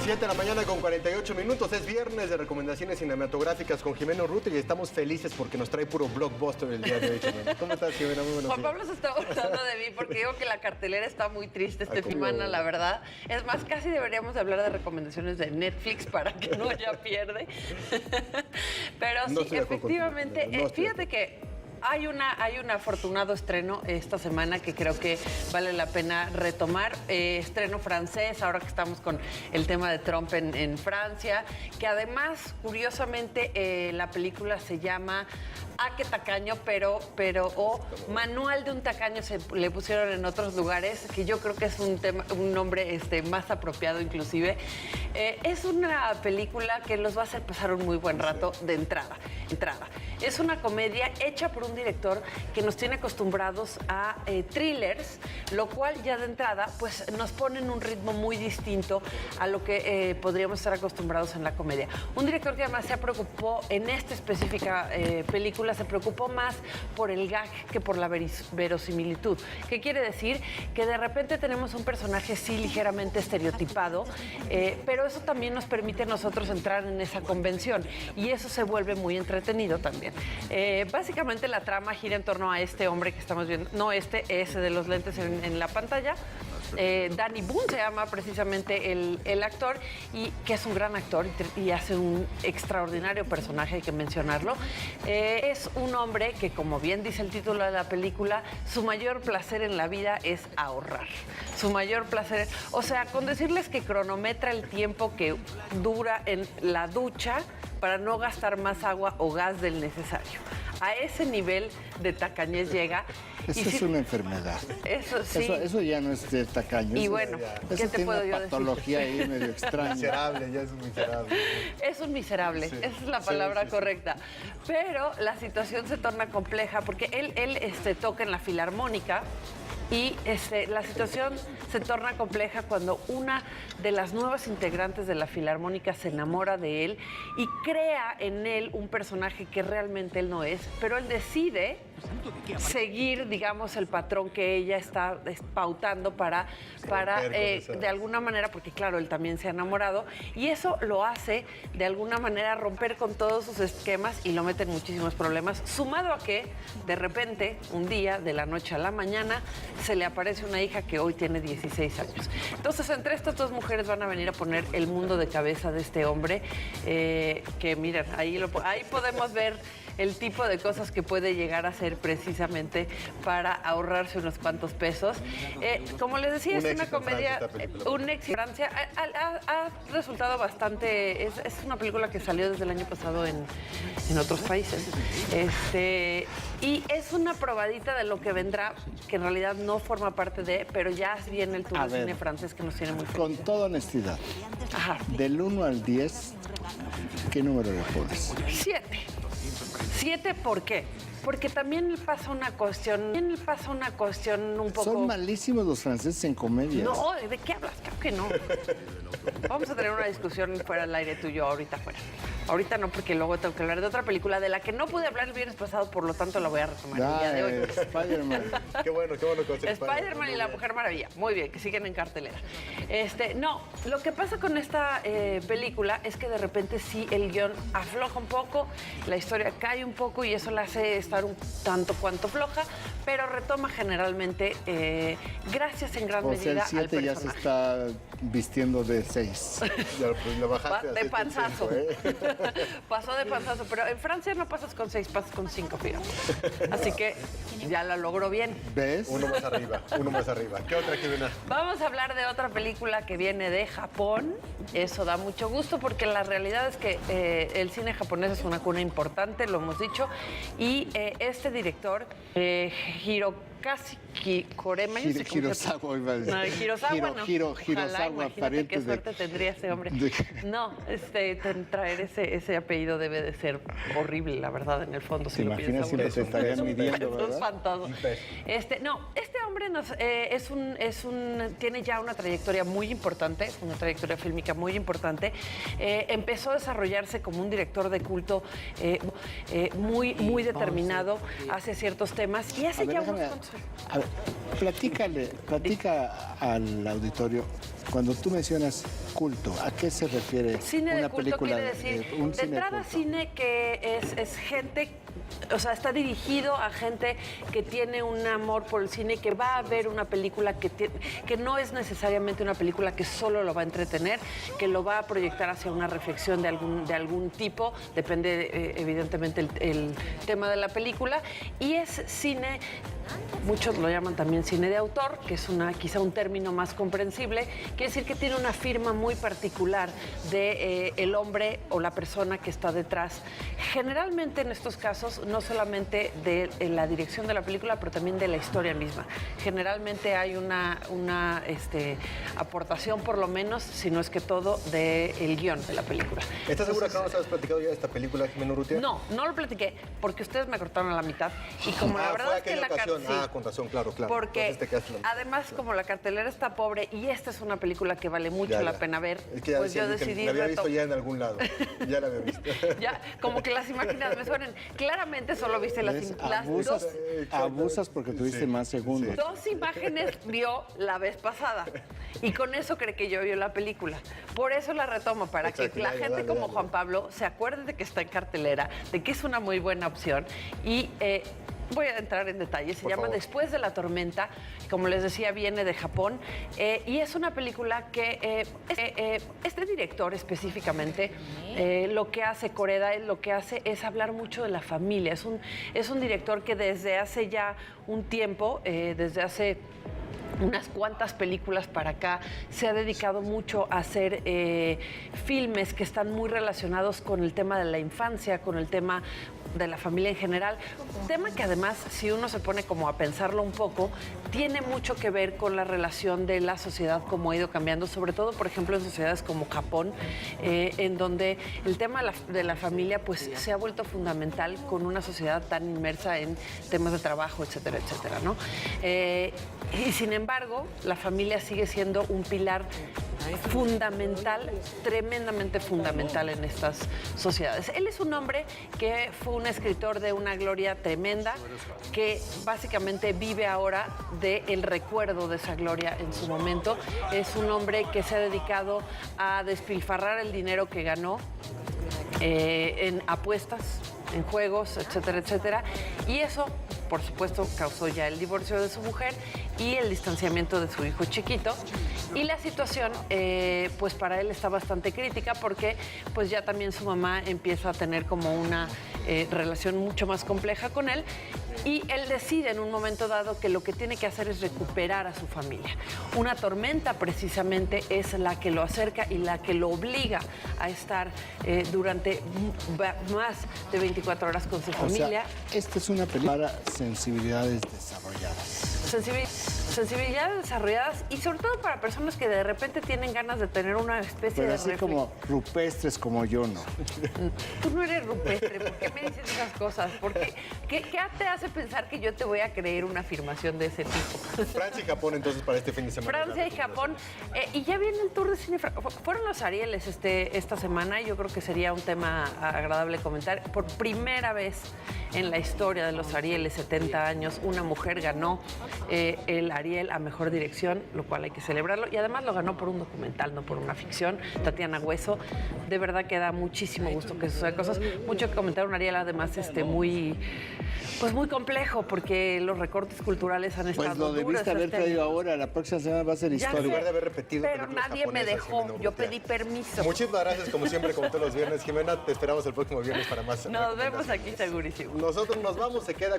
7 de la mañana con 48 minutos. Es viernes de recomendaciones cinematográficas con Jimena Urrutia y estamos felices porque nos trae puro blockbuster el día de hoy, Jimena. ¿Cómo estás, Jimena? Muy buenos Juan días. Pablo se está burlando de mí porque digo que la cartelera está muy triste esta semana, la verdad. Es más, casi deberíamos de hablar de recomendaciones de Netflix para que no ya pierde. Pero No sí, estoy de acuerdo efectivamente, contigo, no estoy de fíjate que hay un afortunado estreno esta semana que creo que vale la pena retomar. Estreno francés, ahora que estamos con el tema de Trump en Francia, que además, curiosamente, la película se llama qué tacaño, pero o Manual de un tacaño se le pusieron en otros lugares, que yo creo que es un nombre más apropiado inclusive. Es una película que los va a hacer pasar un muy buen rato de entrada. Es una comedia hecha por un director que nos tiene acostumbrados a thrillers, lo cual ya de entrada pues nos pone en un ritmo muy distinto a lo que podríamos estar acostumbrados en la comedia. Un director que además se preocupó en esta específica película, se preocupó más por el gag que por la verosimilitud. ¿Qué quiere decir? Que de repente tenemos un personaje sí ligeramente estereotipado, pero eso también nos permite a nosotros entrar en esa convención y eso se vuelve muy entretenido también. Básicamente la trama gira en torno a este hombre que estamos viendo, no ese de los lentes en la pantalla. Danny Boone se llama precisamente el actor, y que es un gran actor y hace un extraordinario personaje, hay que mencionarlo. Es un hombre que, como bien dice el título de la película, su mayor placer en la vida es ahorrar. Su mayor placer, o sea, con decirles que cronometra el tiempo que dura en la ducha para no gastar más agua o gas del necesario. A ese nivel de tacañez llega. Eso es una enfermedad. Eso sí. Eso ya no es de tacaño. Y bueno, ¿qué te puedo yo decir? Patología ahí medio extraña. Miserable, ya es un miserable. Es un miserable, Sí. esa es la palabra correcta. Pero la situación se torna compleja porque él toca en la filarmónica. Y la situación se torna compleja cuando una de las nuevas integrantes de la filarmónica se enamora de él y crea en él un personaje que realmente él no es, pero él decide seguir, digamos, el patrón que ella está pautando para de alguna manera, porque claro, él también se ha enamorado, y eso lo hace de alguna manera romper con todos sus esquemas y lo mete en muchísimos problemas, sumado a que de repente, un día, de la noche a la mañana, se le aparece una hija que hoy tiene 16 años. Entonces, entre estas dos mujeres van a venir a poner el mundo de cabeza de este hombre, que miren, ahí podemos ver el tipo de cosas que puede llegar a hacer precisamente para ahorrarse unos cuantos pesos. Como les decía, es una comedia, un éxito. Francia ha resultado bastante, es una película que salió desde el año pasado en otros países. Y es una probadita de lo que vendrá, que en realidad no forma parte de, pero ya viene el tour de cine francés que nos tiene muy felices. Con toda honestidad, Ajá. del 1 al 10, ¿qué número le pones? 7. 7, ¿por qué? Porque también pasa una cuestión un poco... Son malísimos los franceses en comedia. No, ¿de qué hablas? Claro que no. Vamos a tener una discusión fuera del aire tú y yo ahorita fuera. Ahorita no, porque luego tengo que hablar de otra película de la que no pude hablar el viernes pasado, por lo tanto la voy a retomar el día de hoy. Spider-Man. Qué bueno que Spider-Man y la Mujer Maravilla. Muy bien, que siguen en cartelera. No, lo que pasa con esta película es que de repente sí el guión afloja un poco, la historia cae un poco y eso la hace estar un tanto cuanto floja, pero retoma generalmente gracias en gran medida el 7 al personaje. ya se está vistiendo de 6. Ya, pues, lo bajaste De así, panzazo. 5, Pasó de panzazo, pero en Francia no pasas con 6, pasas con 5, fíjate. Así que ya la logró bien. ¿Ves? Uno más arriba. ¿Qué otra, Jimena? Vamos a hablar de otra película que viene de Japón. Eso da mucho gusto porque la realidad es que el cine japonés es una cuna importante, lo hemos dicho, y este director, Hirokazu Korema. Hirosawa iba a decir. No, Hirosawa no. Hirosawa, imagínate pariente qué suerte tendría ese hombre. No, traer ese apellido debe de ser horrible, la verdad, en el fondo. ¿Te imaginas si te estarían midiendo, es verdad? espantoso. Este hombre tiene ya una trayectoria muy importante, una trayectoria fílmica muy importante. Empezó a desarrollarse como un director de culto muy determinado hacia ciertos temas y hace ya unos cuantos. A ver, platica al auditorio Cuando tú mencionas culto, ¿a qué se refiere Cine de una culto película? quiere decir, Un de cine de entrada, culto? cine que es gente, o sea, está dirigido a gente que tiene un amor por el cine, que va a ver una película que no es necesariamente una película que solo lo va a entretener, que lo va a proyectar hacia una reflexión de algún tipo, depende evidentemente el tema de la película, y es cine. Muchos lo llaman también cine de autor, que es quizá un término más comprensible. Quiere decir que tiene una firma muy particular de el hombre o la persona que está detrás. Generalmente en estos casos, no solamente de la dirección de la película, pero también de la historia misma. Generalmente hay una aportación, por lo menos, si no es que todo, del guión de la película. ¿Estás segura que no nos has platicado ya de esta película, Jimena Urrutia? No lo platiqué, porque ustedes me cortaron a la mitad. Y como la verdad fue es que aquella ocasión. sí, con razón, claro. porque Entonces te quedaste en la- además, como la cartelera está pobre y esta es una película que vale mucho Ya, la ya. pena ver, Es que ya pues yo decía que decidí la había visto ya en algún lado. Ya la había visto. ya, como que las imágenes me suenan. Claramente solo viste las ¿Ves? dos, Abusas porque tuviste más segundos. dos imágenes vio la vez pasada. Y con eso cree que yo vio la película. Por eso la retomo, para Exacto, que la ya, gente dale, como dale. Juan Pablo se acuerde de que está en cartelera, de que es una muy buena opción. Y voy a entrar en detalles. Se Por llama favor. Después de la tormenta. Como les decía, viene de Japón. Y es una película que este director específicamente, lo que hace Koreda, lo que hace es hablar mucho de la familia. Es un director que desde hace ya un tiempo, desde hace unas cuantas películas para acá, se ha dedicado mucho a hacer filmes que están muy relacionados con el tema de la infancia, con el tema de la familia en general. Un tema que además, si uno se pone como a pensarlo un poco, tiene mucho que ver con la relación de la sociedad, cómo ha ido cambiando, sobre todo, por ejemplo, en sociedades como Japón, en donde el tema de la familia pues se ha vuelto fundamental con una sociedad tan inmersa en temas de trabajo, etcétera, etcétera, ¿no? Y sin embargo, la familia sigue siendo un pilar fundamental, tremendamente fundamental en estas sociedades. Él es un hombre que fue un escritor de una gloria tremenda, que básicamente vive ahora del recuerdo de esa gloria en su momento. Es un hombre que se ha dedicado a despilfarrar el dinero que ganó en apuestas, en juegos, etcétera, etcétera. Y eso, por supuesto, causó ya el divorcio de su mujer y el distanciamiento de su hijo chiquito. Y la situación, pues para él está bastante crítica porque pues ya también su mamá empieza a tener como una relación mucho más compleja con él. Y él decide en un momento dado que lo que tiene que hacer es recuperar a su familia. Una tormenta precisamente es la que lo acerca y la que lo obliga a estar durante más de 24 horas con su O familia. sea, esta es una película para sensibilidades desarrolladas. Sensibilidades desarrolladas y sobre todo para personas que de repente tienen ganas de tener una especie Pero de así como rupestres como yo, no. Tú no eres rupestre, ¿por qué me dices esas cosas? ¿Qué te hace pensar que yo te voy a creer una afirmación de ese tipo? Francia y Japón, entonces, para este fin de semana. Francia y Japón. Y ya viene el Tour de Cine. Fueron los Arieles esta semana y yo creo que sería un tema agradable comentar. Por primera vez en la historia de los Arieles, 70 años, una mujer ganó el Ariel a Mejor Dirección, lo cual hay que celebrarlo. Y además lo ganó por un documental, no por una ficción. Tatiana Hueso. De verdad que da muchísimo gusto que sucedan cosas. Mucho que comentar, un Ariel además muy complejo, porque los recortes culturales han estado Pues lo duros debiste haber este traído año. ahora, la próxima semana va a ser Ya histórico. En lugar sé, de haber repetido pero películas nadie me japonesas, dejó. Jimena Yo Urrutia. pedí permiso. Muchísimas gracias, como siempre, como todos los viernes. Jimena, te esperamos el próximo viernes para más. Nos vemos aquí segurísimo. Nosotros nos vamos, se queda